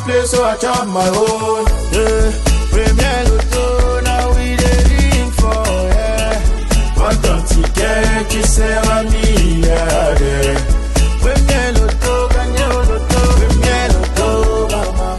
play, so I chop my own. Yeah, premier loto, now we dey ring for, yeah. What don't ticket, qui sert à milliardaire. Premier loto, gagné au loto, premier loto, mama.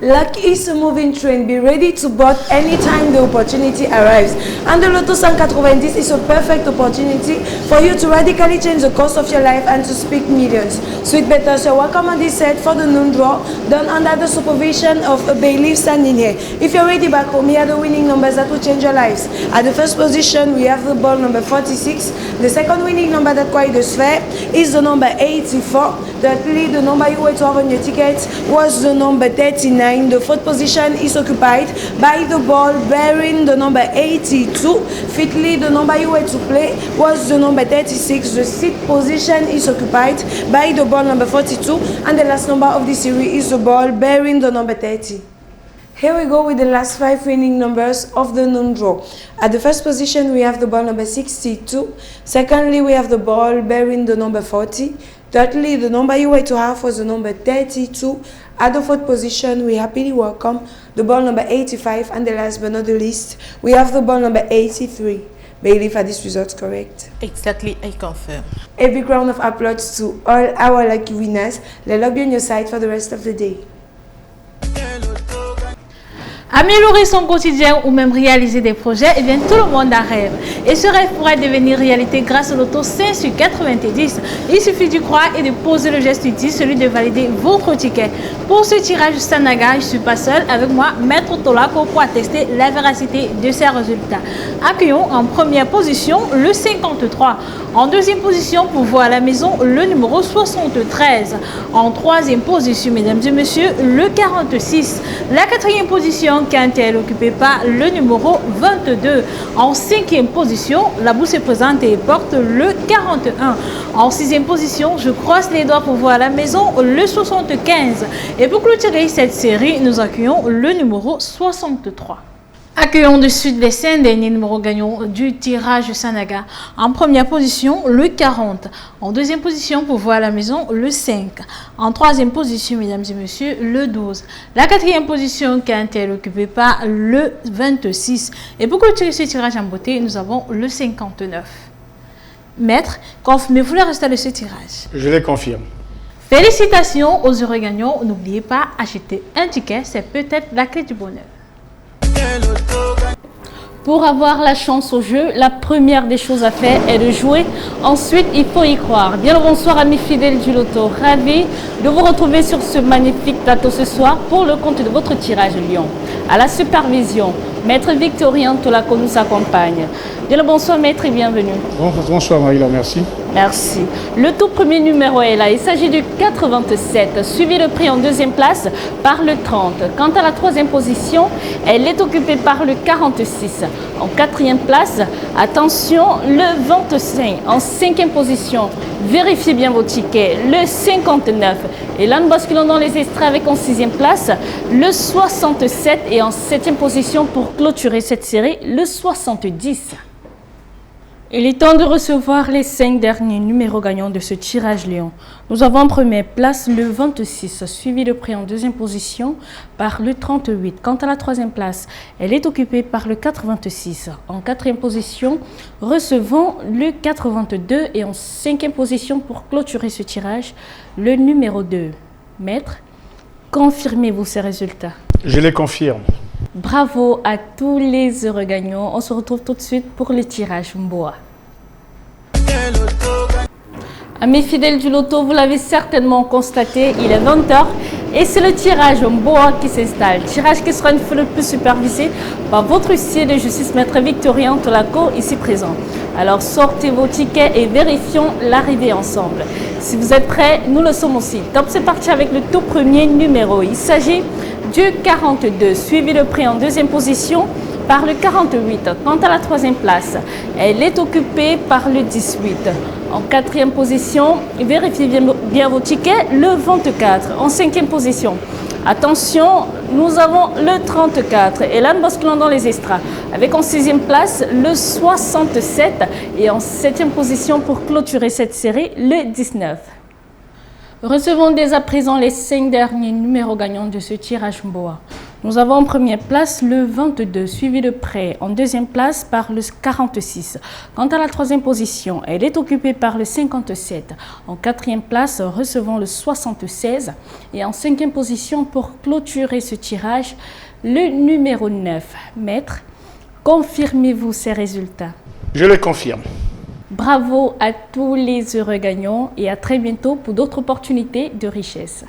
Luck is a moving train. Be ready to board anytime the opportunity arrives. And the Lotto 190 is a perfect opportunity for you to radically change the course of your life and to speak millions. Sweet bettors, you're welcome on this set for the noon draw, done under the supervision of a bailiff standing here. If you're ready back home, here are the winning numbers that will change your lives. At the first position, we have the ball number 46. The second winning number that quite fair is the number 84. Thirdly, the number you were to have on your ticket was the number 39. The fourth position is occupied by the ball bearing the number 82. Fifthly, the number you were to play was the number 36. The sixth position is occupied by the ball number 42. And the last number of the series is the ball bearing the number 30. Here we go with the last 5 winning numbers of the noon draw. At the first position, we have the ball number 62. Secondly, we have the ball bearing the number 40. Thirdly, the number you were to have was the number 32. At the fourth position, we happily welcome the ball number 85. And the last but not the least, we have the ball number 83. Bailiff, are these results correct? Exactly, I confirm. A big round of applause to all our lucky winners. Let luck be on your side for the rest of the day. Améliorer son quotidien ou même réaliser des projets, eh bien tout le monde a rêve. Et ce rêve pourrait devenir réalité grâce au loto 5 sur 90. Il suffit d'y croire et de poser le geste utile, celui de valider votre ticket. Pour ce tirage Sanaga, je ne suis pas seule. Avec moi, Maître Tolako pour attester la véracité de ses résultats. Accueillons en première position le 53. En deuxième position, pour voir à la maison, le numéro 73. En troisième position, mesdames et messieurs, le 46. La quatrième position, quand elle occupée par le numéro 22. En cinquième position, la bourse est présente et porte le 41. En sixième position, je croise les doigts pour voir à la maison le 75. Et pour clôturer cette série, nous accueillons le numéro 63. Accueillons de suite les 5 derniers numéros gagnants du tirage Sanaga. En première position, le 40. En deuxième position, pour voir à la maison, le 5. En troisième position, mesdames et messieurs, le 12. La quatrième position, quand elle est occupée par le 26. Et pour clôturer ce tirage en beauté, nous avons le 59. Maître, confirmez-vous le résultat de ce tirage? Je les confirme. Félicitations aux heureux gagnants. N'oubliez pas, acheter un ticket, c'est peut-être la clé du bonheur. Pour avoir la chance au jeu, la première des choses à faire est de jouer. Ensuite, il faut y croire. Bien le bonsoir amis fidèles du loto. Ravi de vous retrouver sur ce magnifique plateau ce soir pour le compte de votre tirage Lyon. À la supervision, Maître Victorien Tolako nous accompagne. Bien le bonsoir Maître et bienvenue. Bonsoir Maïla, merci. Merci. Le tout premier numéro est là. Il s'agit du 87, suivi de prix en deuxième place par le 30. Quant à la troisième position, elle est occupée par le 46. En quatrième place, attention, le 25. En cinquième position, vérifiez bien vos tickets, le 59. Et là, nous basculons dans les extraits avec en sixième place, le 67. Et en septième position, pour clôturer cette série, le 70. Il est temps de recevoir les 5 derniers numéros gagnants de ce tirage Lyon. Nous avons en première place le 26, suivi de prix en deuxième position par le 38. Quant à la troisième place, elle est occupée par le 86. En quatrième position, recevons le 82 et en cinquième position pour clôturer ce tirage, le numéro 2. Maître, confirmez-vous ces résultats? Je les confirme. Bravo à tous les heureux gagnants. On se retrouve tout de suite pour le tirage Mboa. Amis fidèles du loto, vous l'avez certainement constaté, il est 20h et c'est le tirage Mboa qui s'installe. Tirage qui sera une fois de plus supervisé par votre huissier de justice, Maître Victorien Tolako, ici présent. Alors sortez vos tickets et vérifions l'arrivée ensemble. Si vous êtes prêts, nous le sommes aussi. Top, c'est parti avec le tout premier numéro. Il s'agit du 42, suivi de prix en deuxième position par le 48. Quant à la troisième place, elle est occupée par le 18. En quatrième position, vérifiez bien vos tickets, le 24. En cinquième position, attention, nous avons le 34. Et là, nous basculons dans les extras. Avec en sixième place, le 67. Et en septième position, pour clôturer cette série, le 19. Recevons dès à présent les 5 derniers numéros gagnants de ce tirage Mboa. Nous avons en première place le 22, suivi de près en deuxième place par le 46. Quant à la troisième position, elle est occupée par le 57. En quatrième place, recevons le 76. Et en cinquième position, pour clôturer ce tirage, le numéro 9. Maître, confirmez-vous ces résultats? Je les confirme. Bravo à tous les heureux gagnants et à très bientôt pour d'autres opportunités de richesse.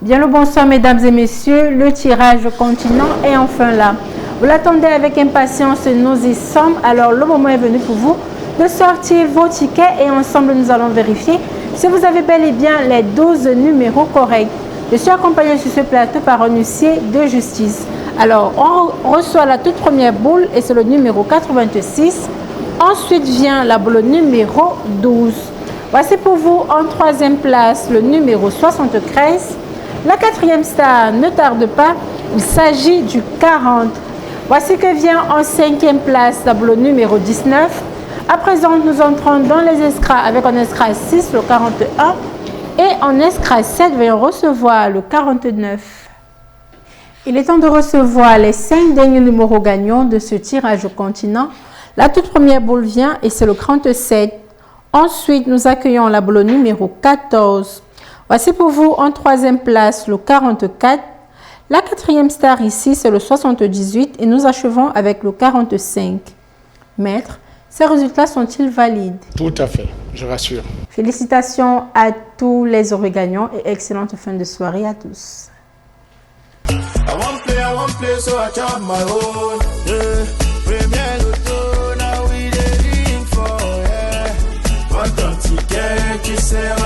Bien le bonsoir mesdames et messieurs, le tirage continent est enfin là. Vous l'attendez avec impatience, nous y sommes, alors le moment est venu pour vous de sortir vos tickets et ensemble nous allons vérifier si vous avez bel et bien les 12 numéros corrects. Je suis accompagnée sur ce plateau par un huissier de justice. Alors on reçoit la toute première boule et c'est le numéro 86. Ensuite vient la boule numéro 12. Voici pour vous en troisième place le numéro 73. La quatrième star ne tarde pas, il s'agit du 40. Voici que vient en cinquième place la boule numéro 19. À présent, nous entrons dans les escras avec un escras 6, le 41. Et en escras 7, nous allons recevoir le 49. Il est temps de recevoir les 5 derniers numéros gagnants de ce tirage au continent. La toute première boule vient et c'est le 37. Ensuite, nous accueillons la boule numéro 14. Voici pour vous en troisième place le 44. La quatrième star ici, c'est le 78 et nous achevons avec le 45. Maître, ces résultats sont-ils valides? Tout à fait, je rassure. Félicitations à tous les heureux gagnants et excellente fin de soirée à tous. I want play, so I chop my own. Yeah. Premier Lotto, now we dey ring for, yeah. One ticket, qui sert